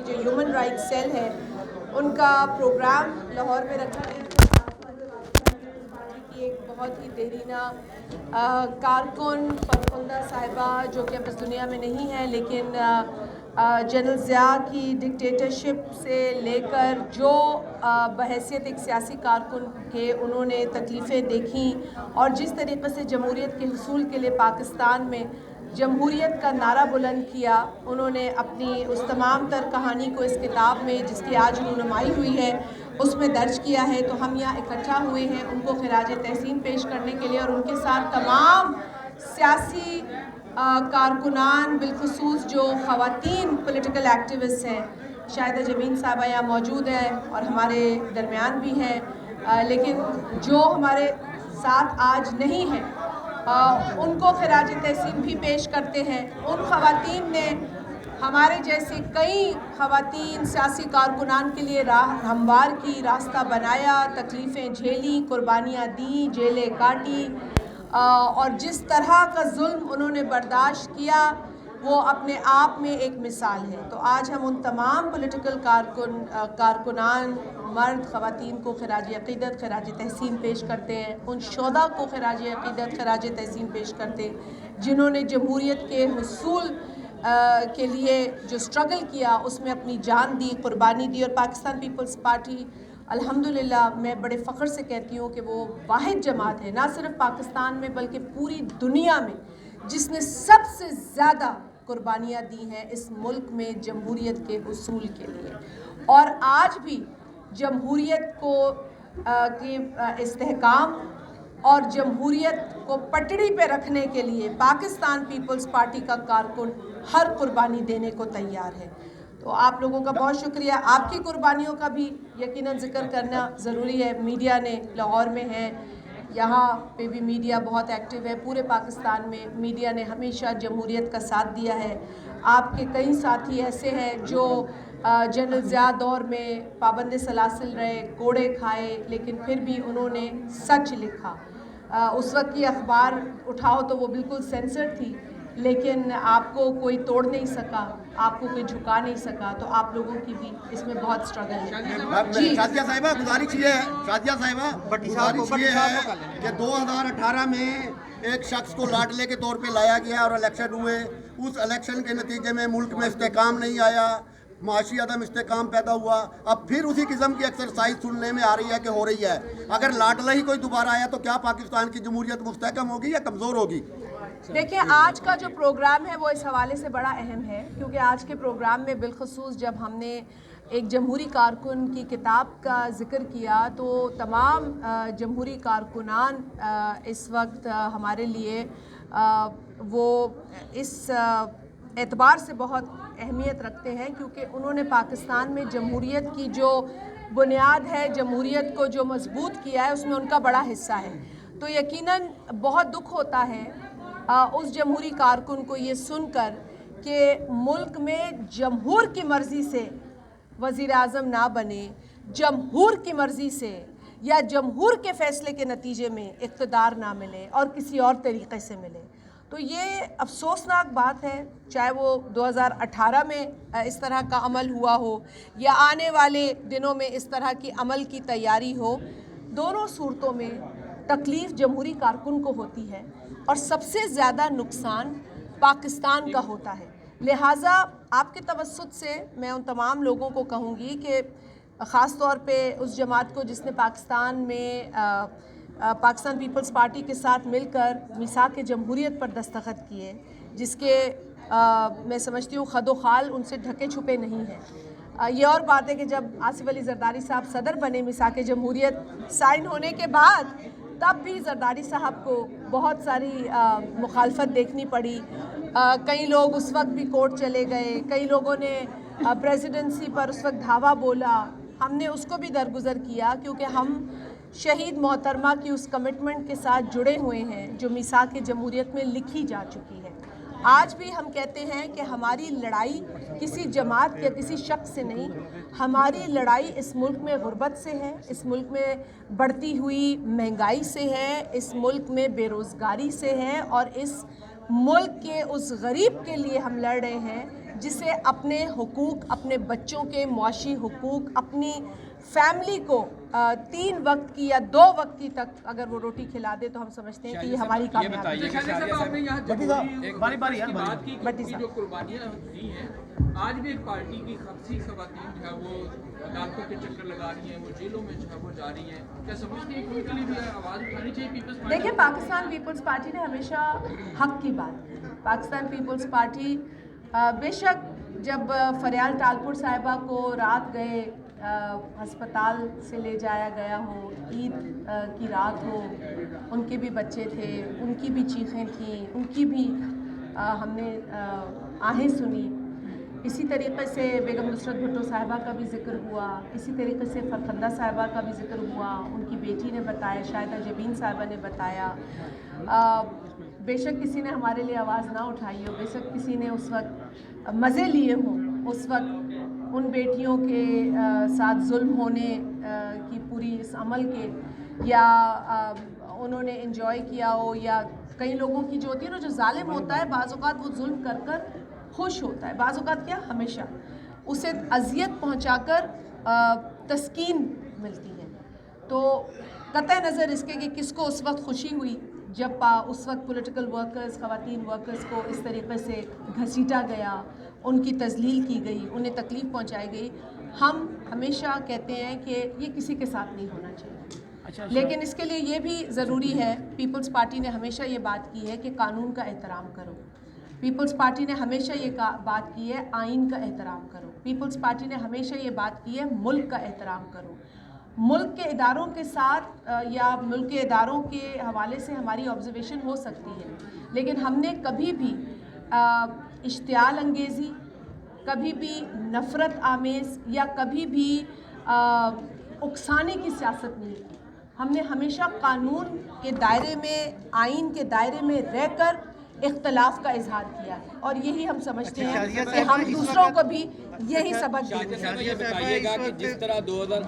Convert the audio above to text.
जो human rights cell है उनका प्रोग्राम लाहौर में रखा गया की एक बहुत ही देरीना कारकुन फरखुंदा साहिबा जो कि अब इस दुनिया में नहीं है, लेकिन जनरल ज़िया की डिक्टेटरशिप से लेकर जो बहैसियत एक सियासी कारकुन के उन्होंने तकलीफ़ें देखी और जिस तरीक़े से जमहूरियत के हुसूल के लिए पाकिस्तान में जमहूरियत का नारा बुलंद किया, उन्होंने अपनी उस तमाम तर कहानी को इस किताब में जिसकी आज रूनुमाई हुई है उसमें दर्ज किया है। तो हम यहाँ इकट्ठा हुए हैं उनको खिराज तहसीन पेश करने के लिए और उनके साथ तमाम सियासी कारकुनान बिलखुसूस जो ख़वातीन पॉलिटिकल एक्टिविस्ट हैं, शाहिदा जमीन साहबा यहाँ मौजूद हैं और हमारे दरमियान भी हैं, लेकिन जो हमारे साथ आज नहीं हैं उनको खिराज तहसीन भी पेश करते हैं। उन ख़वातीन ने हमारे जैसे कई ख़वातीन सियासी कारकुनान के लिए राह हमवार की, रास्ता बनाया, तकलीफ़ें झेली, कुर्बानियाँ दी, जेलें काटी और जिस तरह का जुल्म उन्होंने बर्दाश्त किया वो अपने आप में एक मिसाल है। तो आज हम उन तमाम पॉलिटिकल कारकुनान मर्द ख़वातीन को खिराज अक़ीदत खिराज तहसीन पेश करते हैं, उन शोधा को खिराज अक़ीदत खिराज तहसीन पेश करते हैं जिन्होंने जमहूरियत के हुसूल के लिए जो स्ट्रगल किया उसमें अपनी जान दी, कुर्बानी दी। और पाकिस्तान पीपल्स पार्टी अल्हम्दुलिल्लाह मैं बड़े फ़ख्र से कहती हूँ कि वो वाहिद जमात है, ना सिर्फ पाकिस्तान में बल्कि पूरी दुनिया में, जिसने सबसे ज़्यादा कुर्बानियाँ दी हैं इस मुल्क में जमहूरियत के हुसूल के लिए। और आज भी जमहूरियत को के इस्तेहकाम और जमहूरियत को पटड़ी पे रखने के लिए पाकिस्तान पीपल्स पार्टी का कारकुन हर कुर्बानी देने को तैयार है। तो आप लोगों का बहुत शुक्रिया। आपकी कुर्बानियों का भी यकीनन ज़िक्र करना ज़रूरी है। मीडिया ने लाहौर में है, यहाँ पे भी मीडिया बहुत एक्टिव है, पूरे पाकिस्तान में मीडिया ने हमेशा जमहूरियत का साथ दिया है। आपके कई साथी ऐसे हैं जो जनरल ज़िया दौर में पाबंद सलासिल रहे, कोड़े खाए, लेकिन फिर भी उन्होंने सच लिखा। उस वक्त की अखबार उठाओ तो वो बिल्कुल सेंसर थी, लेकिन आपको कोई तोड़ नहीं सका, आपको कोई झुका नहीं सका। तो आप लोगों की भी इसमें बहुत स्ट्रगल है। जी शादिया साहिबा, गुजारिश ये है कि 2018 में एक शख्स को लाडले के तौर पे लाया गया और इलेक्शन हुए, उस इलेक्शन के नतीजे में मुल्क में इस्तेकाम नहीं आया, माशी अदम इस्तेकाम पैदा हुआ। अब फिर उसी किस्म की एक्सरसाइज सुनने में आ रही है कि हो रही है। अगर लाडला ही कोई दोबारा आया तो क्या पाकिस्तान की जमहूरियत मुस्तहकम होगी या कमज़ोर होगी? देखिए, आज का जो प्रोग्राम है वो इस हवाले से बड़ा अहम है क्योंकि आज के प्रोग्राम में बिलखसूस जब हमने एक जमहूरी कारकुन की किताब का ज़िक्र किया तो तमाम जमहूरी कारकुनान इस वक्त हमारे लिए वो इस एतबार से बहुत अहमियत रखते हैं क्योंकि उन्होंने पाकिस्तान में जमहूरियत की जो बुनियाद है, जमहूरियत को जो मजबूत किया है, उसमें उनका बड़ा हिस्सा है। तो यकीनन बहुत दुख होता है उस जमहूरी कारकुन को ये सुनकर कि मुल्क में जमहूर की मर्ज़ी से वज़ीर आज़म ना बने, जमहूर की मर्ज़ी से या जमहूर के फ़ैसले के नतीजे में इक़्तिदार ना मिले और किसी और तरीक़े से मिले। तो ये अफसोसनाक बात है, चाहे वो 2018 में इस तरह का अमल हुआ हो या आने वाले दिनों में इस तरह की अमल की तैयारी हो। दोनों सूरतों में तकलीफ़ जमहूरी कारकुन को होती है और सबसे ज़्यादा नुकसान पाकिस्तान का होता है। लिहाजा आपके तवस्सुत से मैं उन तमाम लोगों को कहूँगी कि ख़ास तौर पे उस जमात को जिसने पाकिस्तान में पाकिस्तान पीपल्स पार्टी के साथ मिलकर मिसाक जमहूरियत पर दस्तखत किए, जिसके मैं समझती हूँ खदो खाल उनसे ढके छुपे नहीं हैं। ये और बात है कि जब आसिफ अली जरदारी साहब सदर बने, मिसाक जमहूरियत साइन होने के बाद, तब भी जरदारी साहब को बहुत सारी मुखालफत देखनी पड़ी। कई लोग उस वक्त भी कोर्ट चले गए, कई लोगों ने प्रेसिडेंसी पर उस वक्त धावा बोला। हमने उसको भी दरगुजर किया क्योंकि हम शहीद मोहतरमा की उस कमिटमेंट के साथ जुड़े हुए हैं जो मिसाक जमहूरियत में लिखी जा चुकी है। आज भी हम कहते हैं कि हमारी लड़ाई किसी जमात या किसी शख्स से नहीं, हमारी लड़ाई इस मुल्क में गुर्बत से है, इस मुल्क में बढ़ती हुई महंगाई से है, इस मुल्क में बेरोज़गारी से है और इस मुल्क के उस गरीब के लिए हम लड़ रहे हैं जिसे अपने हुकूक, अपने बच्चों के मुआशी हुकूक, अपनी फैमिली को 3 वक्त की या 2 वक्त की तक अगर वो रोटी खिला दे तो हम समझते हैं कि ये हमारी कामयाबी है। आपने यहाँ बात की जो कुर्बानियाँ दी हैं, आज भी एक पार्टी की खवातीन जो है वो अदालतों के चक्कर लगा रही हैं, वो जेलों में जो है वो जा रही हैं, क्या समझते हैं कि उनके लिए भी आवाज़ उठानी चाहिए पीपल्स पार्टी? देखिए, पाकिस्तान पीपल्स पार्टी ने हमेशा हक की बात की। पाकिस्तान पीपल्स पार्टी बेशक जब फरियाल टालपुर साहिबा को रात गए अस्पताल से ले जाया गया हो, ईद की रात हो, उनके भी बच्चे थे, उनकी भी चीखें थीं, उनकी भी हमने आहें सुनी। इसी तरीक़े से बेगम नुसरत भुट्टो साहिबा का भी ज़िक्र हुआ, इसी तरीक़े से फरखंदा साहिबा का भी ज़िक्र हुआ, उनकी बेटी ने बताया, शाहिदा जबीन साहिबा ने बताया। बेशक किसी ने हमारे लिए आवाज़ ना उठाई हो, बेशक किसी ने उस वक्त मज़े लिए हों, उस वक्त उन बेटियों के साथ जुल्म होने की पूरी इस अमल के, या उन्होंने एंजॉय किया हो, या कई लोगों की जो होती है ना, जो जालिम होता है बाज़ औक़ात वो जुल्म कर कर खुश होता है, बाज़ औक़ात क्या हमेशा उसे अज़ियत पहुंचाकर तस्कीन मिलती है। तो कतई नज़र इसके कि किसको उस वक्त खुशी हुई जब उस वक्त पॉलिटिकल वर्कर्स, ख़वातीन वर्कर्स को इस तरीक़े से घसीटा गया, उनकी तज़लील की गई, उन्हें तकलीफ़ पहुंचाई गई। हम हमेशा कहते हैं कि ये किसी के साथ नहीं होना चाहिए, लेकिन इसके लिए ये भी ज़रूरी है, पीपल्स पार्टी ने हमेशा ये बात की है कि कानून का एहतराम करो। पीपल्स पार्टी ने हमेशा ये बात की है आइन का एहतराम करो। पीपल्स पार्टी ने हमेशा ये बात की है मुल्क का एहतराम करो। मुल्क के इदारों के साथ या मुल्क के इदारों के हवाले से हमारी ऑब्जर्वेशन हो सकती है, लेकिन हमने कभी भी इश्तियाल अंगेज़ी, कभी भी नफ़रत आमेज़ या कभी भी उकसाने की सियासत नहीं की। हमने हमेशा कानून के दायरे में, आइन के दायरे में रहकर इख्तलाफ का इजहार किया है, और यही हम समझते हैं कि हम दूसरों को भी यही सबक देंगे। बताइएगा कि जिस तरह 2000